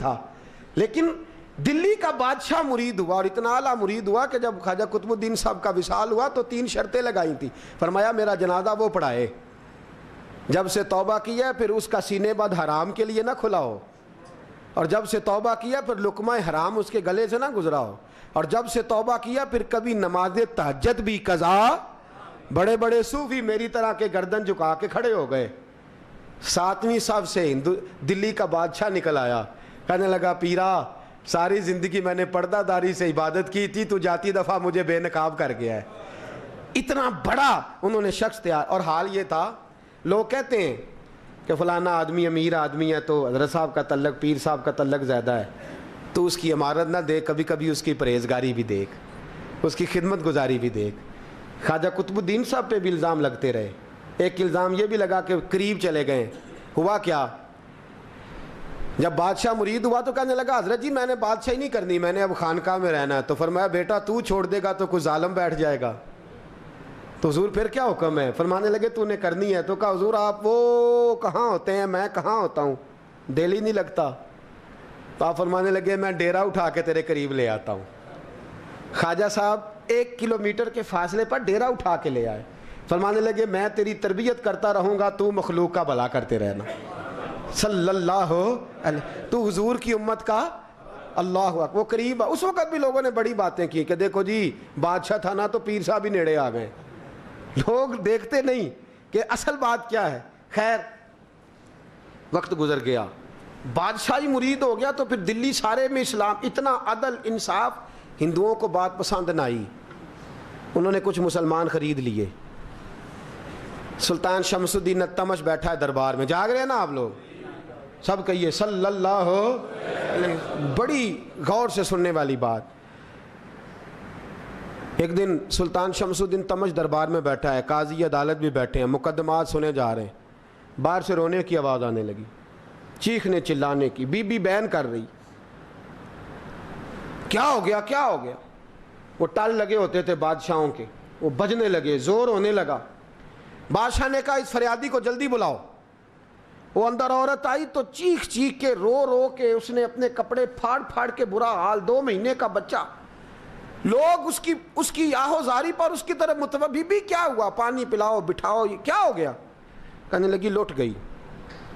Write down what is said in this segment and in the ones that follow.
تھا، لیکن دلی کا بادشاہ مرید ہوا اور اتنا اعلیٰ مرید ہوا کہ جب خواجہ قطب الدین صاحب کا وصال ہوا تو 3 شرطیں لگائی تھیں. فرمایا میرا جنازہ وہ پڑھائے، جب سے توبہ کیا پھر اس کا سینے بد حرام کے لیے نہ کھلا ہو، اور جب سے توبہ کیا پھر لقمہ حرام اس کے گلے سے نہ گزرا ہو، اور جب سے توبہ کیا پھر کبھی نماز تہجد بھی قضا. بڑے بڑے صوفی میری طرح کے گردن جھکا کے کھڑے ہو گئے. 7ویں صف سے دلی کا بادشاہ نکل آیا، کہنے لگا پیرا ساری زندگی میں نے پردہ داری سے عبادت کی تھی، تو جاتی دفعہ مجھے بے نقاب کر گیا ہے. اتنا بڑا انہوں نے شخص تیار. اور حال یہ تھا، لوگ کہتے ہیں کہ فلانا آدمی امیر آدمی ہے تو حضرت صاحب کا تعلق، پیر صاحب کا تعلق زیادہ ہے، تو اس کی عمارت نہ دیکھ، کبھی کبھی اس کی پرہیزگاری بھی دیکھ، اس کی خدمت گزاری بھی دیکھ. خواجہ قطب الدین صاحب پہ بھی الزام لگتے رہے. ایک الزام یہ بھی لگا کہ قریب چلے گئے. ہوا کیا، جب بادشاہ مرید ہوا تو کہنے لگا حضرت جی میں نے بادشاہی نہیں کرنی، میں نے اب خانقاہ میں رہنا ہے. تو فرمایا بیٹا تو چھوڑ دے گا تو کوئی ظالم بیٹھ جائے گا. تو حضور پھر کیا حکم ہے؟ فرمانے لگے تو نے کرنی ہے. تو کہا حضور آپ وہ کہاں ہوتے ہیں، میں کہاں ہوتا ہوں، دل ہی نہیں لگتا. تو آپ فرمانے لگے میں ڈیرا اٹھا کے تیرے قریب لے آتا ہوں. خواجہ صاحب 1 کلومیٹر کے فاصلے پر ڈیرا اٹھا کے لے آئے. فرمانے لگے میں تیری تربیت کرتا رہوں گا، تو مخلوق کا بھلا کرتے رہنا. صلی اللہ علیہ، تو حضور کی امت کا اللہ اکبر. وہ قریب، اس وقت بھی لوگوں نے بڑی باتیں کی کہ دیکھو جی بادشاہ تھا نا تو پیر صاحب ہی نیڑے آ گئے. لوگ دیکھتے نہیں کہ اصل بات کیا ہے. خیر وقت گزر گیا، بادشاہی مرید ہو گیا تو پھر دلی سارے میں اسلام، اتنا عدل انصاف، ہندوؤں کو بات پسند نہ آئی. انہوں نے کچھ مسلمان خرید لیے. سلطان شمس الدین التمش بیٹھا ہے دربار میں، جاگ رہے ہیں نا آپ لوگ سب، کہیے صلی اللہ علیہ. بڑی غور سے سننے والی بات. ایک دن سلطان شمس الدین تمش دربار میں بیٹھا ہے، قاضی عدالت بھی بیٹھے ہیں، مقدمات سنے جا رہے ہیں. باہر سے رونے کی آواز آنے لگی، چیخنے چلانے کی. بی بی بیان کر رہی، کیا ہو گیا کیا ہو گیا. وہ ٹال لگے ہوتے تھے بادشاہوں کے، وہ بجنے لگے، زور ہونے لگا. بادشاہ نے کہا اس فریادی کو جلدی بلاؤ. وہ اندر عورت آئی تو چیخ چیخ کے رو رو کے اس نے اپنے کپڑے پھاڑ پھاڑ کے، برا حال، 2 مہینے کا بچہ. لوگ اس کی آہو زاری پر اس کی طرف متوجہ. بی بی کیا ہوا، پانی پلاؤ بٹھاؤ، یہ کیا ہو گیا. کہنے لگی لٹ گئی،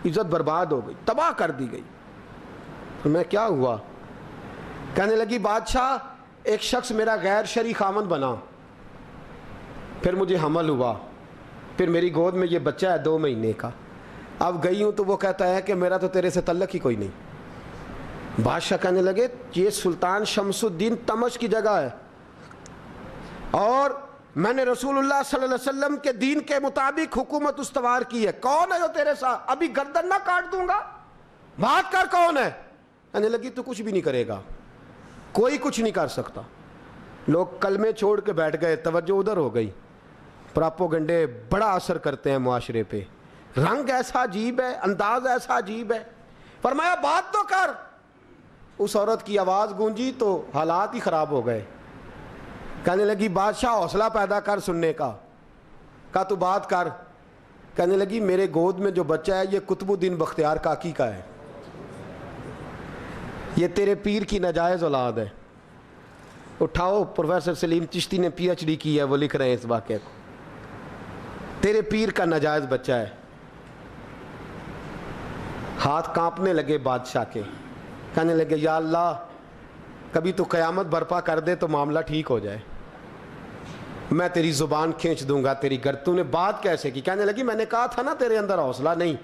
عزت برباد ہو گئی، تباہ کر دی گئی. میں کیا ہوا؟ کہنے لگی بادشاہ ایک شخص میرا غیر شرعی خامند بنا، پھر مجھے حمل ہوا، پھر میری گود میں یہ بچہ ہے 2 مہینے کا. اب گئی ہوں تو وہ کہتا ہے کہ میرا تو تیرے سے تعلق ہی کوئی نہیں. بادشاہ کہنے لگے یہ سلطان شمس الدین تمش کی جگہ ہے، اور میں نے رسول اللہ صلی اللہ علیہ وسلم کے دین کے مطابق حکومت استوار کی ہے. کون ہے جو تیرے ساتھ؟ ابھی گردن نہ کاٹ دوں گا، بات کر کون ہے. کہنے لگی تو کچھ بھی نہیں کرے گا، کوئی کچھ نہیں کر سکتا. لوگ کلمے چھوڑ کے بیٹھ گئے، توجہ ادھر ہو گئی. پراپوگنڈے بڑا اثر کرتے ہیں معاشرے پہ. رنگ ایسا عجیب ہے، انداز ایسا عجیب ہے. فرمایا بات تو کر. اس عورت کی آواز گونجی تو حالات ہی خراب ہو گئے. کہنے لگی بادشاہ حوصلہ پیدا کر سننے کا. کہا تو بات کر. کہنے لگی میرے گود میں جو بچہ ہے یہ قطب الدین بختیار کاکی کا ہے، یہ تیرے پیر کی ناجائز اولاد ہے. اٹھاؤ، پروفیسر سلیم چشتی نے PhD کی ہے، وہ لکھ رہے ہیں اس واقعے کو. تیرے پیر کا ناجائز بچہ ہے. ہاتھ کانپنے لگے بادشاہ کے. کہنے لگے یا اللہ کبھی تو قیامت برپا کر دے تو معاملہ ٹھیک ہو جائے، میں تیری زبان کھینچ دوں گا تیری گر. تو نے بات کیسے کی؟ کہنے لگی میں نے کہا تھا نا تیرے اندر حوصلہ نہیں،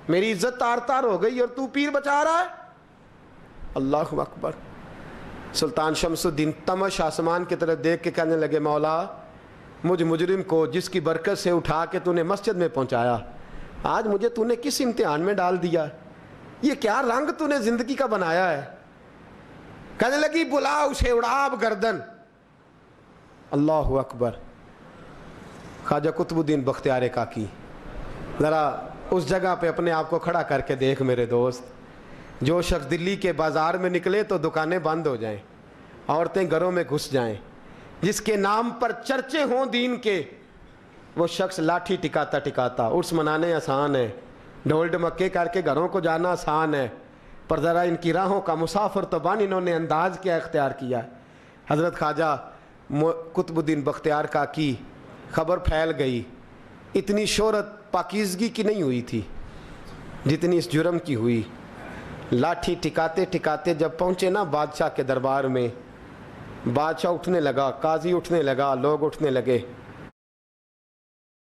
میری عزت تار تار ہو گئی اور تو پیر بچا رہا ہے. اللہ اکبر. سلطان شمس الدین تمش آسمان کی طرف دیکھ کے کہنے لگے مولا مجھ مجرم کو جس کی برکت سے اٹھا کے تو نے مسجد میں پہنچایا، آج مجھے تو نے کس امتحان میں ڈال دیا؟ یہ کیا رنگ تو نے زندگی کا بنایا ہے. کہنے لگی بلا اسے، اڑاب گردن. اللہ اکبر. خواجہ قطب الدین بختیار کاکی، ذرا اس جگہ پہ اپنے آپ کو کھڑا کر کے دیکھ میرے دوست. جو شخص دلی کے بازار میں نکلے تو دکانیں بند ہو جائیں، عورتیں گھروں میں گھس جائیں، جس کے نام پر چرچے ہوں دین کے، وہ شخص لاٹھی ٹکاتا ٹکاتا. عرس منانے آسان ہے، ڈھول ڈمکے کر کے گھروں کو جانا آسان ہے، پر ذرا ان کی راہوں کا مسافر تو بان انہوں نے انداز کیا اختیار کیا ہے. حضرت خواجہ قطب الدین بختیار کا کی خبر پھیل گئی. اتنی شہرت پاکیزگی کی نہیں ہوئی تھی جتنی اس جرم کی ہوئی. لاٹھی ٹکاتے ٹکاتے جب پہنچے نا بادشاہ کے دربار میں, بادشاہ اٹھنے لگا, قاضی اٹھنے لگا, لوگ اٹھنے لگے.